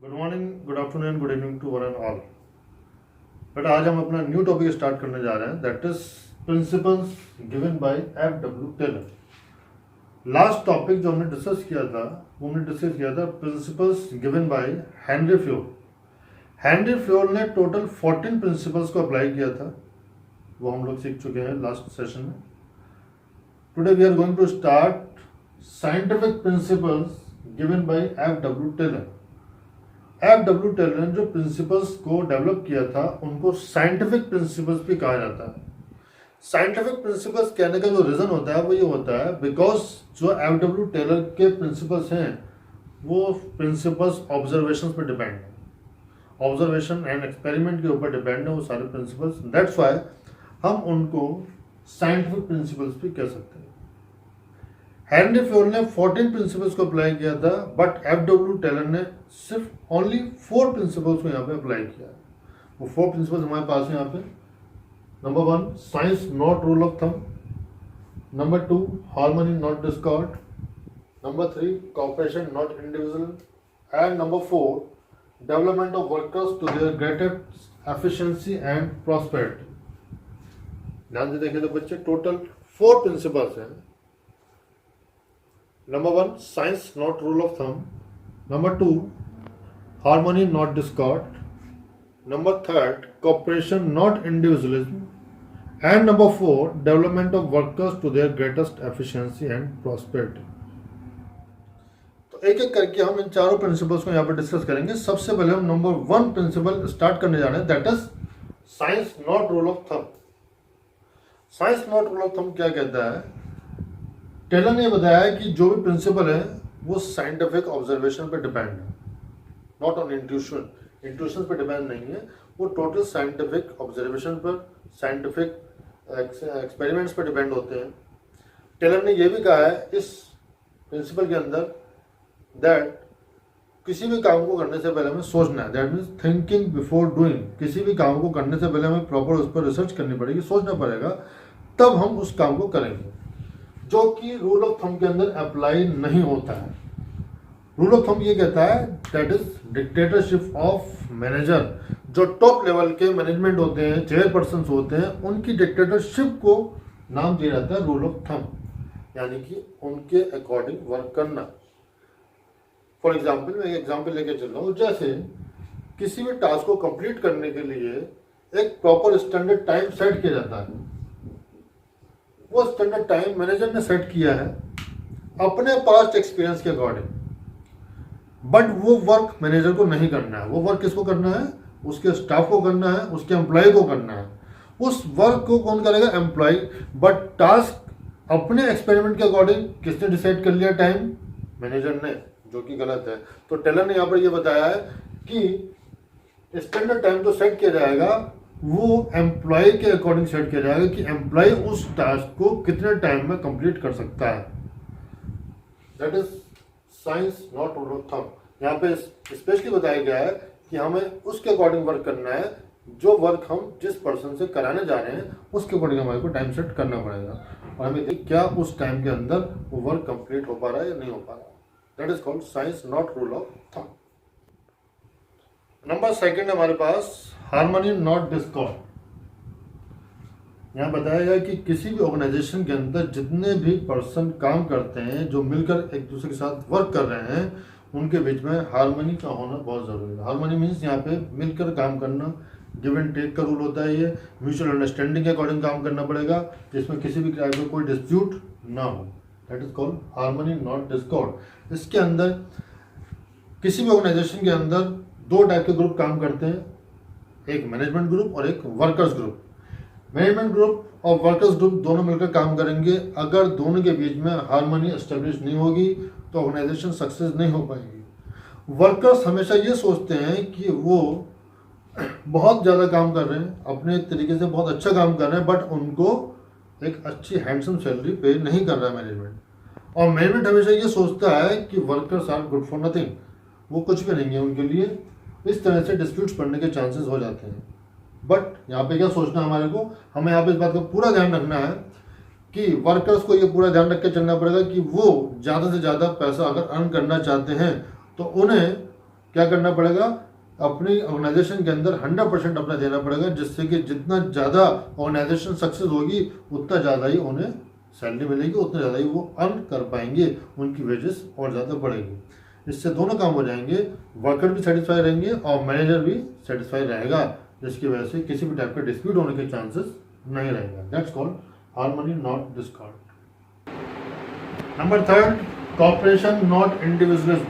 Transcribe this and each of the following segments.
Good morning, good afternoon, good evening to one and all. But आज हम अपना new topic start करने जा रहे हैं, that is principles given by F.W. Taylor. Last topic जो हमने डिस्कस किया था principles given by Henri Fayol. Henri Fayol ने टोटल 14 प्रिंसिपल्स को अप्लाई किया था, वो हम लोग सीख चुके हैं लास्ट सेशन में। Today we are going to start scientific principles given by F.W. Taylor. F.W. Taylor ने जो प्रिंसिपल्स को डेवलप किया था उनको साइंटिफिक प्रिंसिपल्स भी कहा जाता है। साइंटिफिक प्रिंसिपल्स कहने का जो रीज़न होता है वो ये होता है बिकॉज जो F.W. टेलर के प्रिंसिपल्स हैं वो प्रिंसिपल्स ऑब्जर्वेशन पर डिपेंड है, ऑब्जर्वेशन एंड एक्सपेरिमेंट के ऊपर डिपेंड है वो सारे प्रिंसिपल्स। दैट्स वाई हम उनको साइंटिफिक प्रिंसिपल्स भी कह सकते हैं। हेनरी फ्योल ने 14 प्रिंसिपल्स को अप्लाई किया था, बट F.W. टेलर ने सिर्फ ओनली 4 प्रिंसिपल्स को यहाँ पे अप्लाई किया है। वो 4 प्रिंसिपल्स हमारे पास है यहाँ पे। Number 1, science not rule of thumb. Number 2, harmony not discord. Number 3, cooperation not individual. And number 4, development of workers to their greatest efficiency and prosperity. ध्यान से देखें तो बच्चे टोटल 4 प्रिंसिपल्स हैं। Number 1, science not rule of thumb. Number 2, harmony not discord. Number 3, cooperation not individualism. And number 4, development of workers to their greatest efficiency and prosperity. तो एक एक करके हम इन चारों प्रिंसिपल्स को यहाँ पर डिस्कस करेंगे। सबसे पहले हम नंबर 1 प्रिंसिपल स्टार्ट करने जा रहे हैं, that is science not rule of thumb. Science not rule of thumb क्या कहता है? टेलर ने बताया कि जो भी प्रिंसिपल है वो साइंटिफिक ऑब्जर्वेशन पर डिपेंड है, नॉट ऑन इंट्यूशन पर डिपेंड नहीं है, वो टोटल साइंटिफिक ऑब्जर्वेशन पर, साइंटिफिक एक्सपेरिमेंट्स पर डिपेंड होते हैं। टेलर ने ये भी कहा है इस प्रिंसिपल के अंदर दैट किसी भी काम को करने से पहले हमें सोचना है, that means thinking before doing. किसी भी काम को करने से पहले हमें प्रॉपर उस पर रिसर्च करनी पड़ेगी, सोचना पड़ेगा, तब हम उस काम को करेंगे, जो कि रूल ऑफ थंब के अंदर अप्लाई नहीं होता है। रूल ऑफ थंब ये कहता है that is dictatorship of manager. जो टॉप लेवल के मैनेजमेंट होते हैं, चेयरपर्सन होते हैं, उनकी डिक्टेटरशिप को नाम दिया जाता है रूल ऑफ थंब, यानी कि उनके अकॉर्डिंग वर्क करना। फॉर एग्जाम्पल मैं एक एग्जाम्पल लेके चल रहा हूँ, जैसे किसी भी टास्क को कंप्लीट करने के लिए एक प्रॉपर स्टैंडर्ड टाइम सेट किया जाता है। वो स्टैंडर्ड टाइम मैनेजर ने सेट किया है अपने पास्ट एक्सपीरियंस के अकॉर्डिंग, बट वो वर्क मैनेजर को नहीं करना है। वो वर्क किसको करना है? उसके स्टाफ को करना है, उसके एम्प्लॉय को करना है। उस वर्क को कौन करेगा? एम्प्लॉय। बट टास्क अपने एक्सपेरिमेंट के अकॉर्डिंग किसने डिसाइड कर लिया? टाइम मैनेजर ने, जो कि गलत है। तो टेलर ने यहाँ पर ये बताया है कि स्टैंडर्ड टाइम तो सेट किया जाएगा, वो एम्प्लॉय के अकॉर्डिंग सेट किया जाएगा कि एम्प्लॉय उस टास्क को कितने टाइम में कंप्लीट कर सकता है। That is science not rule of thumb. यहाँ पे स्पेशली बताया गया है कि हमें उसके अकॉर्डिंग वर्क करना है, जो वर्क हम जिस पर्सन से कराने जा रहे हैं उसके अकॉर्डिंग हमारे को टाइम सेट करना पड़ेगा, और हमें देखिए क्या उस टाइम के अंदर वो वर्क कंप्लीट हो पा रहा है या नहीं हो पा रहा है। That is called science not rule of thumb. Number 2 हमारे पास हार्मनी नॉट डिस्कॉर्ड। यहाँ बताया गया कि किसी भी ऑर्गेनाइजेशन के अंदर जितने भी पर्सन काम करते हैं, जो मिलकर एक दूसरे के साथ वर्क कर रहे हैं, उनके बीच में हार्मनी का होना बहुत जरूरी है। हार्मनी मीन्स यहाँ पे मिलकर काम करना, गिव एंड टेक का रूल होता है। ये म्यूचुअल अंडरस्टैंडिंग के अकॉर्डिंग काम करना पड़ेगा, जिसमें किसी भी टाइप का कोई डिस्प्यूट ना हो। That is called harmony not Discord. इसके अंदर किसी भी ऑर्गेनाइजेशन के अंदर 2 टाइप के ग्रुप काम करते हैं, एक मैनेजमेंट ग्रुप और एक वर्कर्स ग्रुप। मैनेजमेंट ग्रुप और वर्कर्स ग्रुप दोनों मिलकर काम करेंगे। अगर दोनों के बीच में हार्मनी एस्टेब्लिश नहीं होगी तो ऑर्गेनाइजेशन सक्सेस नहीं हो पाएगी। वर्कर्स हमेशा ये सोचते हैं कि वो बहुत ज़्यादा काम कर रहे हैं, अपने तरीके से बहुत अच्छा काम कर रहे हैं, बट उनको एक अच्छी हैंडसम सैलरी पे नहीं कर रहा है मैनेजमेंट। और मैनेजमेंट हमेशा ये सोचता है कि workers are good for nothing, वो कुछ भी नहीं है उनके लिए। इस तरह से डिस्प्यूट्स पड़ने के चांसेस हो जाते हैं। बट यहाँ पे क्या सोचना हमारे को, हमें यहाँ पे इस बात का पूरा ध्यान रखना है कि वर्कर्स को ये पूरा ध्यान रख के चलना पड़ेगा कि वो ज़्यादा से ज़्यादा पैसा अगर अर्न करना चाहते हैं तो उन्हें क्या करना पड़ेगा, अपनी ऑर्गेनाइजेशन के अंदर 100% अपना देना पड़ेगा, जिससे कि जितना ज़्यादा ऑर्गेनाइजेशन सक्सेस होगी उतना ज़्यादा ही उन्हें सैलरी मिलेगी, उतना ज़्यादा ही वो अर्न कर पाएंगे, उनकी वेजेस और ज़्यादा बढ़ेगी। इससे दोनों काम हो जाएंगे, वर्कर भी सेटिस्फाई रहेंगे और मैनेजर भी सेटिस्फाई रहेगा, जिसकी वजह से किसी भी टाइप का डिस्प्यूट होने के चांसेस नहीं रहेगा। That's called harmony not discord. Number third, cooperation not individualism.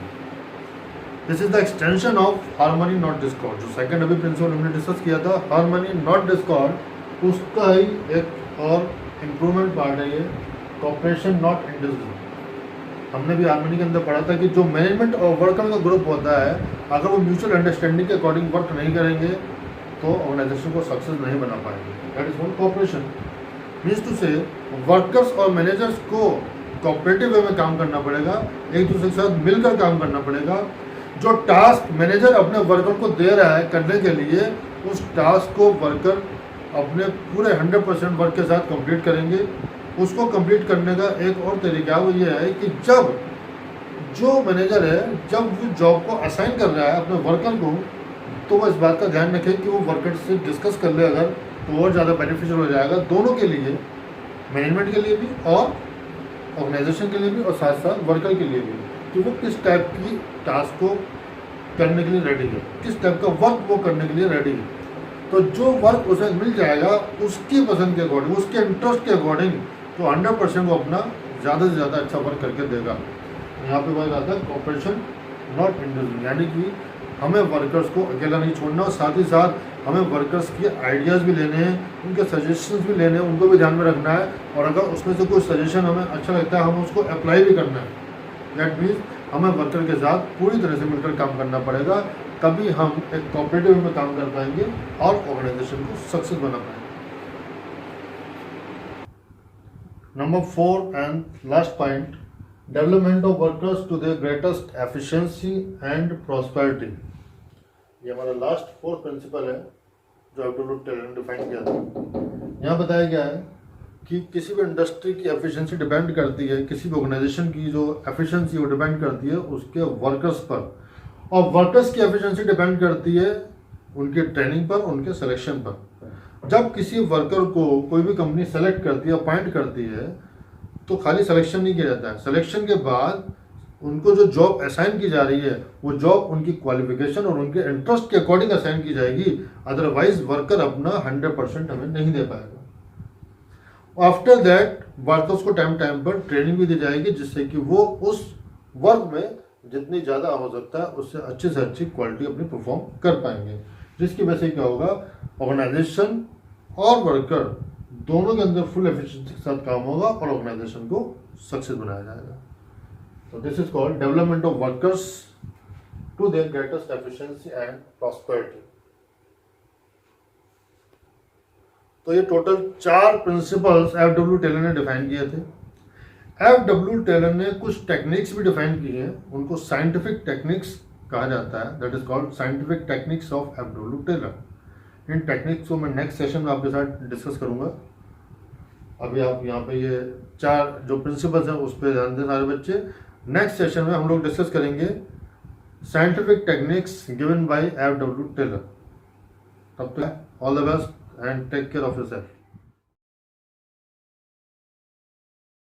This is the extension of harmony not discord. जो सेकंड अभी प्रिंसिपल हमने डिस्कस किया था, हार्मनी नॉट डिस्कॉर्ड, उसका ही एक और इम्प्रूवमेंट पार्ट है ये कॉपरेशन नॉट इंडिविजुअलिज्म। हमने भी हार्मनी के अंदर पढ़ा था कि जो मैनेजमेंट और वर्कर का ग्रुप होता है, अगर वो म्यूचुअल अंडरस्टैंडिंग के अकॉर्डिंग वर्क नहीं करेंगे तो ऑर्गेनाइजेशन को सक्सेस नहीं बना पाएंगे। That is called cooperation. Means to say workers और मैनेजर्स को कोऑपरेटिव वे में काम करना पड़ेगा, एक दूसरे के साथ मिलकर काम करना पड़ेगा। जो टास्क मैनेजर अपने वर्कर को दे रहा है करने के लिए, उस टास्क को वर्कर अपने पूरे 100% वर्क के साथ कंप्लीट करेंगे। उसको कंप्लीट करने का एक और तरीका वो ये है कि जब जो मैनेजर है, जब वो जॉब को असाइन कर रहा है अपने वर्कर को, तो वो इस बात का ध्यान रखे कि वो वर्कर से डिस्कस कर ले, अगर तो और ज़्यादा बेनिफिशियल हो जाएगा दोनों के लिए, मैनेजमेंट के लिए भी और ऑर्गेनाइजेशन के लिए भी, और साथ साथ वर्कर के लिए भी, कि वो किस टाइप की टास्क को करने के लिए रेडी है, किस टाइप का वर्क वो करने के लिए रेडी है। तो जो वर्क उसे मिल जाएगा उसकी पसंद के अकॉर्डिंग, उसके इंटरेस्ट के अकॉर्डिंग, तो 100% वो अपना ज़्यादा से ज़्यादा अच्छा वर्क करके देगा। यहाँ पे बात आता है कॉपरेशन नॉट इंडिविजुअल, यानी कि हमें वर्कर्स को अकेला नहीं छोड़ना, और साथ ही साथ हमें वर्कर्स के आइडियाज़ भी लेने हैं, उनके सजेशंस भी लेने हैं, उनको भी ध्यान में रखना है, और अगर उसमें से कोई सजेशन हमें अच्छा लगता है हमें उसको अप्लाई भी करना है। दैट मीन्स हमें वर्कर के साथ पूरी तरह से मिलकर काम करना पड़ेगा, तभी हम एक कोऑपरेटिव में काम कर पाएंगे और ऑर्गेनाइजेशन को सक्सेस बना पाएंगे। Number 4 and last point, development of workers to their greatest efficiency and prosperity. ये हमारा लास्ट 4th प्रिंसिपल है जो एब्सोल्यूट टेलर ने डिफाइन किया था। यहाँ बताया गया है कि किसी भी इंडस्ट्री की एफिशिएंसी डिपेंड करती है, किसी भी ऑर्गेनाइजेशन की जो एफिशिएंसी वो डिपेंड करती है उसके वर्कर्स पर, और वर्कर्स की एफिशिएंसी डिपेंड करती है उनके ट्रेनिंग पर, उनके सिलेक्शन पर। जब किसी वर्कर को कोई भी कंपनी सेलेक्ट करती है, अपॉइंट करती है, तो खाली सिलेक्शन नहीं किया जाता है, सिलेक्शन के बाद उनको जो जॉब असाइन की जा रही है वो जॉब उनकी क्वालिफिकेशन और उनके इंटरेस्ट के अकॉर्डिंग असाइन की जाएगी, अदरवाइज वर्कर अपना 100% हमें नहीं दे पाएगा। आफ्टर दैट वर्कर्स को टाइम टाइम पर ट्रेनिंग भी दी जाएगी, जिससे कि वो उस वर्क में जितनी ज़्यादा आवश्यकता है उससे अच्छी से अच्छी क्वालिटी अपनी परफॉर्म कर पाएंगे, जिसकी वजह से क्या होगा, ऑर्गेनाइजेशन और वर्कर दोनों के अंदर फुल एफिशिएंसी के साथ काम होगा और ऑर्गेनाइजेशन को सक्सेस बनाया जाएगा। तो this is called development of workers to their greatest efficiency and prosperity. तो ये टोटल 4 प्रिंसिपल्स एफडब्ल्यू टेलर ने डिफाइन किए थे। एफडब्ल्यू टेलर ने कुछ टेक्निक्स भी डिफाइन की हैं, उनको साइंटिफिक टेक्निक्स कहा जाता है। That is called scientific techniques of FW Taylor. इन टेक्निक्स को मैं नेक्स्ट सेशन में आपके साथ डिस्कस करूंगा। अभी आप यहाँ पे ये 4 जो प्रिंसिपल्स हैं उस पर ध्यान दें सारे बच्चे। नेक्स्ट सेशन में हम लोग डिस्कस करेंगे scientific techniques given by FW Taylor. तब तक all the best and take care of yourself.